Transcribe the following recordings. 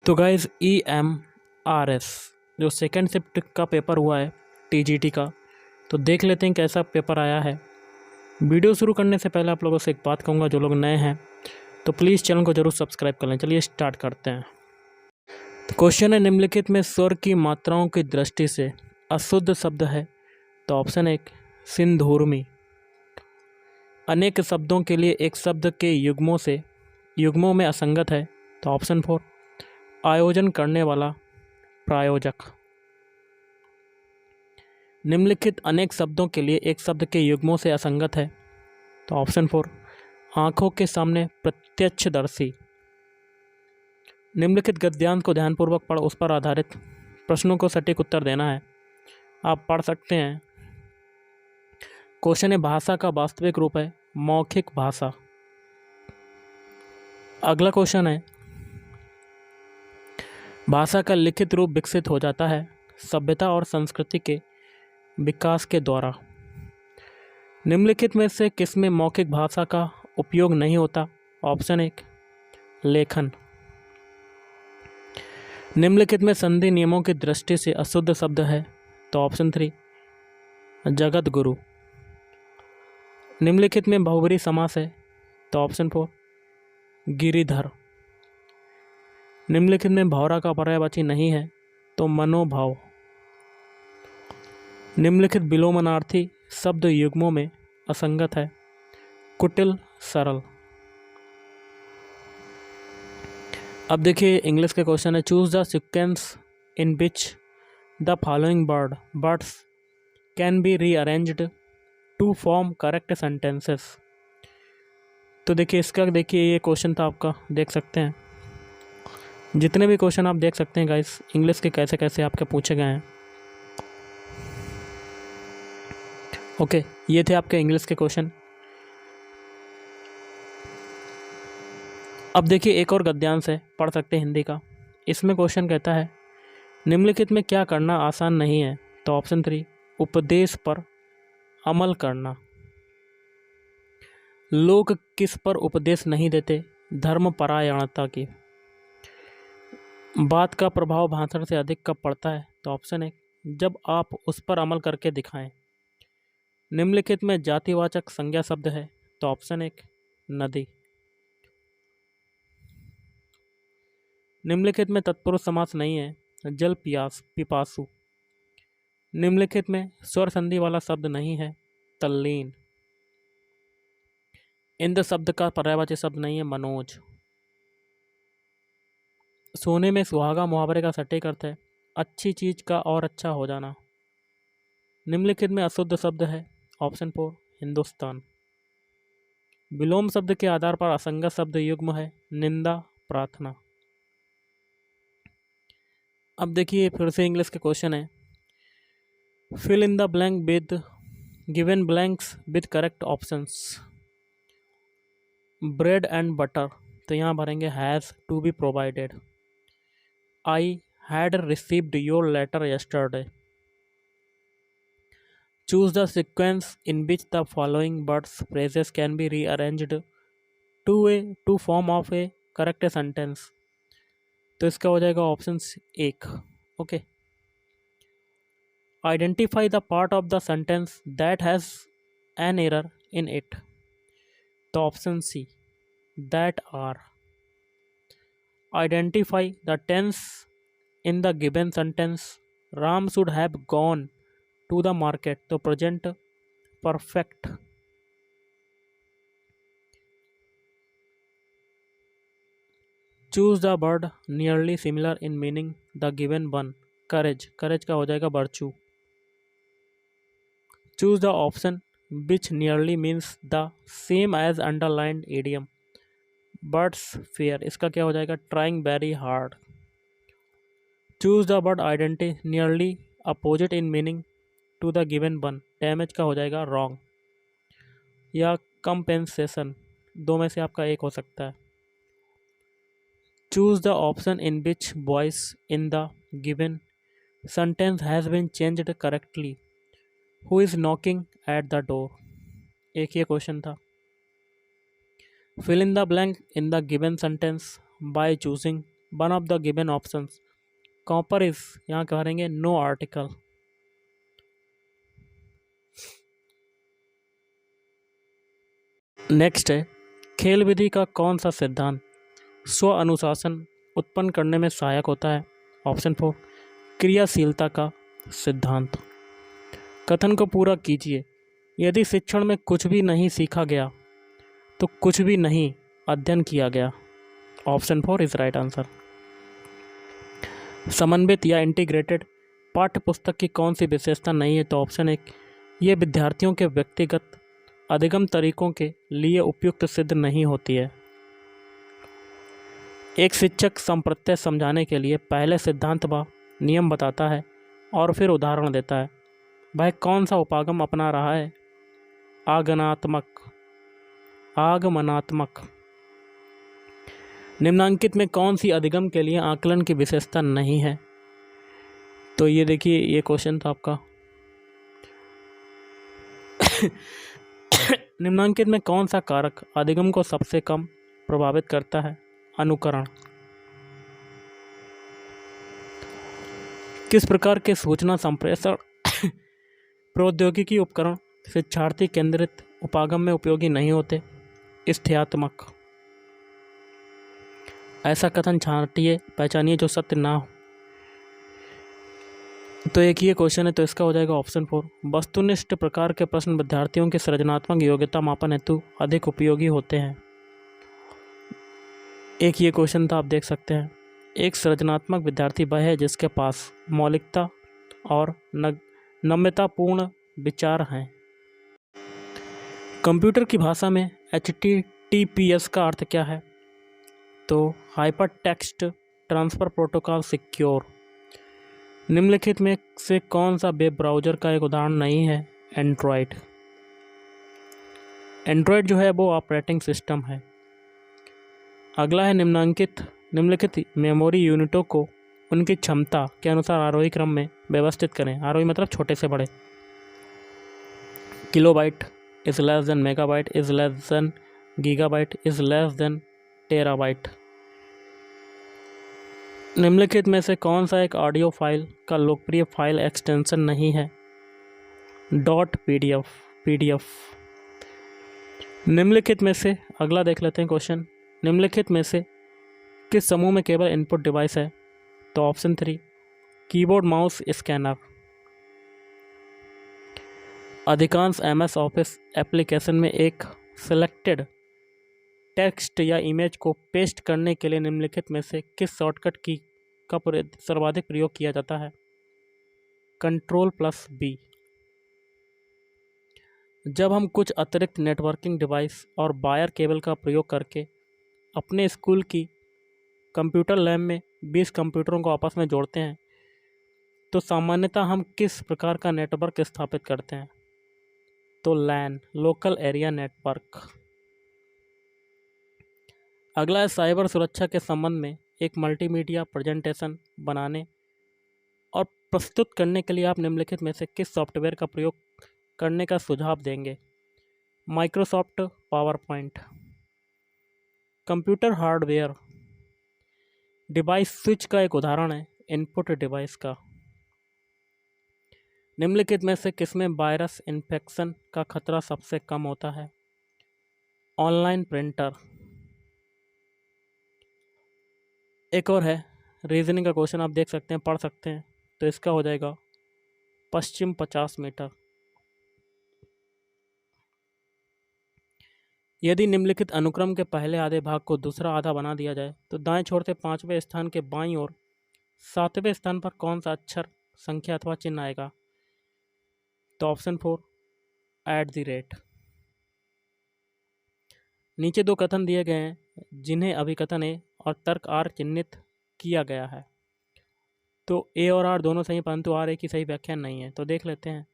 तो guys EMRS जो second shift का पेपर हुआ है TGT का, तो देख लेते हैं कैसा पेपर आया है। वीडियो शुरू करने से पहले आप लोगों से एक बात कहूँगा, जो लोग नए हैं तो प्लीज़ चैनल को ज़रूर सब्सक्राइब कर लें। चलिए स्टार्ट करते हैं। तो क्वेश्चन है, निम्नलिखित में स्वर की मात्राओं की दृष्टि से अशुद्ध शब्द है। तो ऑप्शन 1 सिंधूर्मी। अनेक शब्दों के लिए एक शब्द के युग्मों में असंगत है। तो ऑप्शन 4 आयोजन करने वाला प्रायोजक। निम्नलिखित अनेक शब्दों के लिए एक शब्द के युग्मों से असंगत है। तो ऑप्शन 4 आँखों के सामने प्रत्यक्षदर्शी। निम्नलिखित गद्यांश को ध्यानपूर्वक पढ़ उस पर आधारित प्रश्नों को सटीक उत्तर देना है। आप पढ़ सकते हैं। क्वेश्चन है, भाषा का वास्तविक रूप है मौखिक भाषा। अगला क्वेश्चन है, भाषा का लिखित रूप विकसित हो जाता है सभ्यता और संस्कृति के विकास के द्वारा। निम्नलिखित में से किसमें मौखिक भाषा का उपयोग नहीं होता। ऑप्शन 1 लेखन। निम्नलिखित में संधि नियमों की दृष्टि से अशुद्ध शब्द है। तो ऑप्शन 3 जगत गुरु। निम्नलिखित में बहुब्रीहि समास है। तो ऑप्शन 4 गिरिधर। निम्नलिखित में भौरा का पर्यायवाची नहीं है। तो मनोभाव। निम्नलिखित विलोमनार्थी शब्द युग्मों में असंगत है। कुटिल सरल। अब देखिए इंग्लिश के क्वेश्चन है, choose the sequence in which the following words can be rearranged to form correct sentences. तो देखिए ये क्वेश्चन था आपका, देख सकते हैं। जितने भी क्वेश्चन आप देख सकते हैं गाइस, इंग्लिश के कैसे कैसे आपके पूछे गए हैं। ओके, ये थे आपके इंग्लिश के क्वेश्चन। अब देखिए एक और गद्यांश है, पढ़ सकते हैं हिंदी का। इसमें क्वेश्चन कहता है, निम्नलिखित में क्या करना आसान नहीं है। तो ऑप्शन 3 उपदेश पर अमल करना। लोग किस पर उपदेश नहीं देते। धर्मपरायणता की। बात का प्रभाव भाषण से अधिक कब पड़ता है। तो ऑप्शन 1 जब आप उस पर अमल करके दिखाएं। निम्नलिखित में जातिवाचक संज्ञा शब्द है। तो ऑप्शन 1 नदी। निम्नलिखित में तत्पुरुष समास नहीं है। जल पिपासु। निम्नलिखित में स्वर संधि वाला शब्द नहीं है। तल्लीन। इंद्र शब्द का पर्यायवाची शब्द नहीं है। मनोज। सोने में सुहागा मुहावरे का सटीक अर्थ है अच्छी चीज का और अच्छा हो जाना। निम्नलिखित में अशुद्ध शब्द है। ऑप्शन 4 हिंदुस्तान। विलोम शब्द के आधार पर असंगत शब्द युग्म है। निंदा प्रार्थना। अब देखिए फिर से इंग्लिश के क्वेश्चन है, fill in the blank with given blanks with correct options. Bread and butter, तो यहाँ भरेंगे has to be provided. I had received your letter yesterday. Choose the sequence in which the following words phrases can be rearranged to form of a correct sentence. तो इसका हो जाएगा option 1। Okay, identify the part of the sentence that has an error in it. तो option C that are. Identify the tense in the given sentence Ram should have gone to the market. तो present perfect. Choose the word nearly similar in meaning the given one. Courage, courage का हो जाएगा virtue. Choose the option which nearly means the same as underlined idiom. Birds fair, इसका क्या हो जाएगा trying very hard. Choose the word identity nearly opposite in meaning to the given one. Damage का हो जाएगा रॉन्ग या compensation, दो में से आपका एक हो सकता है। Choose the option in which voice in the given sentence has been changed correctly. Who is knocking at the door, एक ये क्वेश्चन था। Fill in the blank in the given sentence by choosing one of the given options. Copper is, यहाँ करेंगे no article. Next है, खेल विधि का कौन सा सिद्धांत स्व अनुशासन उत्पन्न करने में सहायक होता है? ऑप्शन 4 क्रियाशीलता का सिद्धांत। कथन को पूरा कीजिए। यदि शिक्षण में कुछ भी नहीं सीखा गया तो कुछ भी नहीं अध्ययन किया गया। Option 4 is right answer. समन्वित या इंटीग्रेटेड पाठ्य पुस्तक की कौन सी विशेषता नहीं है? तो ऑप्शन 1 ये विद्यार्थियों के व्यक्तिगत अधिगम तरीकों के लिए उपयुक्त सिद्ध नहीं होती है। एक शिक्षक संप्रत्यय समझाने के लिए पहले सिद्धांत व नियम बताता है और फिर उदाहरण देता है। वह कौन सा उपागम अपना रहा है? आगमनात्मक। निम्नांकित में कौन सी अधिगम के लिए आकलन की विशेषता नहीं है? तो ये देखिए, ये क्वेश्चन था आपका। निम्नांकित में कौन सा कारक अधिगम को सबसे कम प्रभावित करता है? अनुकरण। किस प्रकार के सूचना संप्रेषण प्रौद्योगिकी उपकरण शिक्षार्थी केंद्रित उपागम में उपयोगी नहीं होते? स्थैतिक। ऐसा कथन छांटिए, पहचानिए जो सत्य ना हो। तो एक ये क्वेश्चन है, तो इसका हो जाएगा ऑप्शन 4 वस्तुनिष्ठ प्रकार के प्रश्न विद्यार्थियों की सृजनात्मक योग्यता मापन हेतु अधिक उपयोगी होते हैं। एक ये क्वेश्चन था, आप देख सकते हैं। एक सृजनात्मक विद्यार्थी वह है जिसके पास मौलिकता और नम्यतापूर्ण विचार हैं। कंप्यूटर की भाषा में HTTPS का अर्थ क्या है? तो hyper text transfer protocol secure. निम्नलिखित में से कौन सा वेब ब्राउज़र का एक उदाहरण नहीं है? एंड्रॉयड। एंड्रॉयड जो है वो ऑपरेटिंग सिस्टम है। अगला है, निम्नलिखित मेमोरी यूनिटों को उनकी क्षमता के अनुसार आरोही क्रम में व्यवस्थित करें। आरोही मतलब छोटे से बड़े। Kilobyte is less than megabyte, is less than gigabyte, is less than terabyte. निम्नलिखित में से कौन सा एक ऑडियो फाइल का लोकप्रिय फाइल एक्सटेंशन नहीं है? .pdf। निम्नलिखित में से, अगला देख लेते हैं क्वेश्चन। निम्नलिखित में से किस समूह में केवल इनपुट डिवाइस है? तो ऑप्शन 3 कीबोर्ड माउस स्कैनर। अधिकांश MS ऑफिस एप्लीकेशन में एक सिलेक्टेड टेक्स्ट या इमेज को पेस्ट करने के लिए निम्नलिखित में से किस शॉर्टकट की का सर्वाधिक प्रयोग किया जाता है? Ctrl+B। जब हम कुछ अतिरिक्त नेटवर्किंग डिवाइस और वायर केबल का प्रयोग करके अपने स्कूल की कंप्यूटर लैब में 20 कंप्यूटरों को आपस में जोड़ते हैं तो सामान्यतः हम किस प्रकार का नेटवर्क स्थापित करते हैं? तो LAN, लोकल एरिया नेटवर्क। अगला है, साइबर सुरक्षा के संबंध में एक मल्टीमीडिया प्रेजेंटेशन बनाने और प्रस्तुत करने के लिए आप निम्नलिखित में से किस सॉफ्टवेयर का प्रयोग करने का सुझाव देंगे? Microsoft power point. Computer hardware device switch का एक उदाहरण है इनपुट डिवाइस का। निम्नलिखित में से किसमें वायरस इन्फेक्शन का खतरा सबसे कम होता है? Online printer. एक और है, रीजनिंग का क्वेश्चन, आप देख सकते हैं, पढ़ सकते हैं। तो इसका हो जाएगा पश्चिम 50 मीटर। यदि निम्नलिखित अनुक्रम के पहले आधे भाग को दूसरा आधा बना दिया जाए तो दाएं छोर से 5वें स्थान के बाईं ओर 7वें स्थान पर कौन सा अक्षर, संख्या अथवा चिन्ह आएगा? तो ऑप्शन 4 @ नीचे दो कथन दिए गए हैं जिन्हें अभिकथन ए और तर्क आर चिन्हित किया गया है। तो ए और आर दोनों सही, परंतु आर ए की सही व्याख्या नहीं है। तो देख लेते हैं।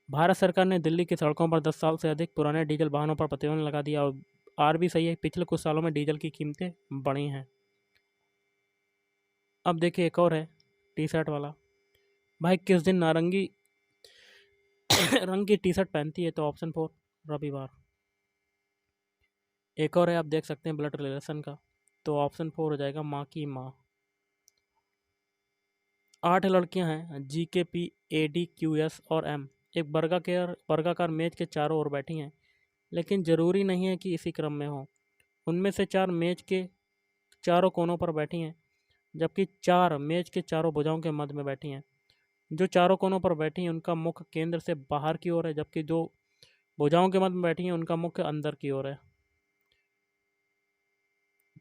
भारत सरकार ने दिल्ली की सड़कों पर 10 साल से अधिक पुराने डीजल वाहनों पर प्रतिबंध लगा दिया। और आर भी सही है, पिछले कुछ सालों में डीजल की कीमतें बढ़ी हैं। अब देखिए, एक और है टी शर्ट वाला। भाई किस दिन नारंगी रंग की टी शर्ट पहनती है? तो ऑप्शन 4 रविवार। एक और है, आप देख सकते हैं, ब्लड रिलेशन का। तो ऑप्शन 4 हो जाएगा माँ की माँ। 8 लड़कियां हैं GKP AD QS और M एक वर्गाकार मेज के चारों ओर बैठी हैं, लेकिन ज़रूरी नहीं है कि इसी क्रम में हो। उनमें से 4 मेज के चारों कोनों पर बैठी हैं, जबकि 4 मेज के चारों भुजाओं के मध्य में बैठी हैं। जो चारों कोनों पर बैठी हैं उनका मुख केंद्र से बाहर की ओर है, जबकि जो भुजाओं के मध्य में बैठी हैं उनका मुख अंदर की ओर है।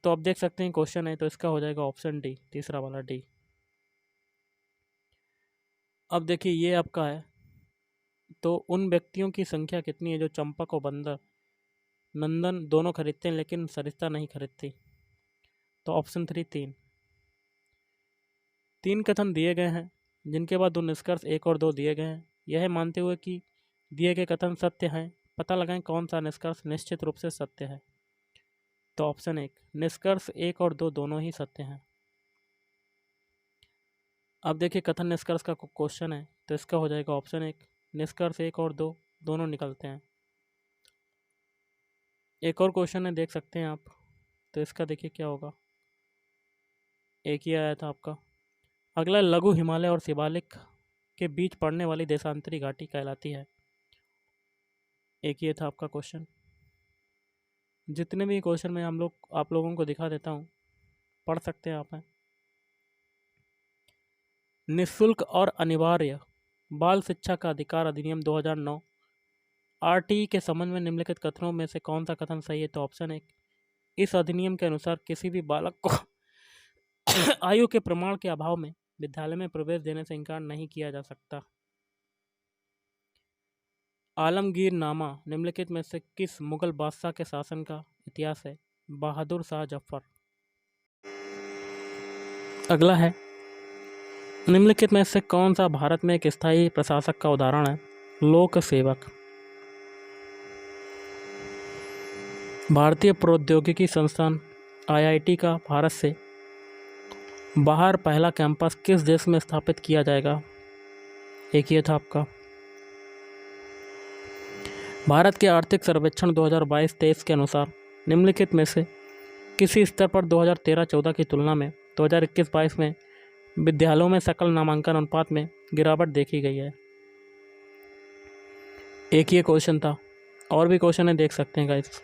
तो आप देख सकते हैं क्वेश्चन है, तो इसका हो जाएगा ऑप्शन डी, तीसरा वाला डी। अब देखिए ये आपका है, तो उन व्यक्तियों की संख्या कितनी है जो चंपक और बंदर नंदन दोनों खरीदते हैं लेकिन सरिता नहीं खरीदती। तो ऑप्शन 3 तीन कथन दिए गए हैं, जिनके बाद 2 निष्कर्ष 1 और 2 दिए गए हैं। यह मानते हुए कि दिए गए कथन सत्य हैं, पता लगाएं कौन सा निष्कर्ष निश्चित रूप से सत्य है। तो ऑप्शन 1 निष्कर्ष 1 और 2 दोनों ही सत्य हैं। अब देखिए कथन निष्कर्ष का क्वेश्चन है, तो इसका हो जाएगा ऑप्शन 1 निष्कर्ष 1 और 2 दोनों निकलते हैं। एक और क्वेश्चन है, देख सकते हैं आप, तो इसका देखिए क्या होगा। एक ही आया था आपका। अगला लघु हिमालय और शिवालिक के बीच पड़ने वाली देशांतरी घाटी कहलाती है। एक ये था आपका क्वेश्चन। जितने भी क्वेश्चन मैं आप लोगों को दिखा देता हूँ, पढ़ सकते हैं आप। निःशुल्क और अनिवार्य बाल शिक्षा का अधिकार अधिनियम 2009 RTE के संबंध में निम्नलिखित कथनों में से कौन सा कथन सही है। तो ऑप्शन 1 इस अधिनियम के अनुसार किसी भी बालक को आयु के प्रमाण के अभाव में विद्यालय में प्रवेश देने से इनकार नहीं किया जा सकता। आलमगीरनामा निम्नलिखित में से किस मुगल बादशाह के शासन का इतिहास है। बहादुर शाह जफर। अगला है, निम्नलिखित में से कौन सा भारत में एक स्थायी प्रशासक का उदाहरण है। लोक सेवक। भारतीय प्रौद्योगिकी संस्थान IIT का भारत से बाहर पहला कैंपस किस देश में स्थापित किया जाएगा। एक ये था आपका। भारत के आर्थिक सर्वेक्षण 2022-23 के अनुसार निम्नलिखित में से किसी स्तर पर 2013-14 की तुलना में 2021-22 में विद्यालयों में सकल नामांकन अनुपात में गिरावट देखी गई है। एक ये क्वेश्चन था, और भी क्वेश्चन है, देख सकते हैं गाइस।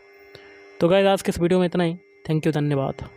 तो गाइस आज के इस वीडियो में इतना ही। थैंक यू, धन्यवाद।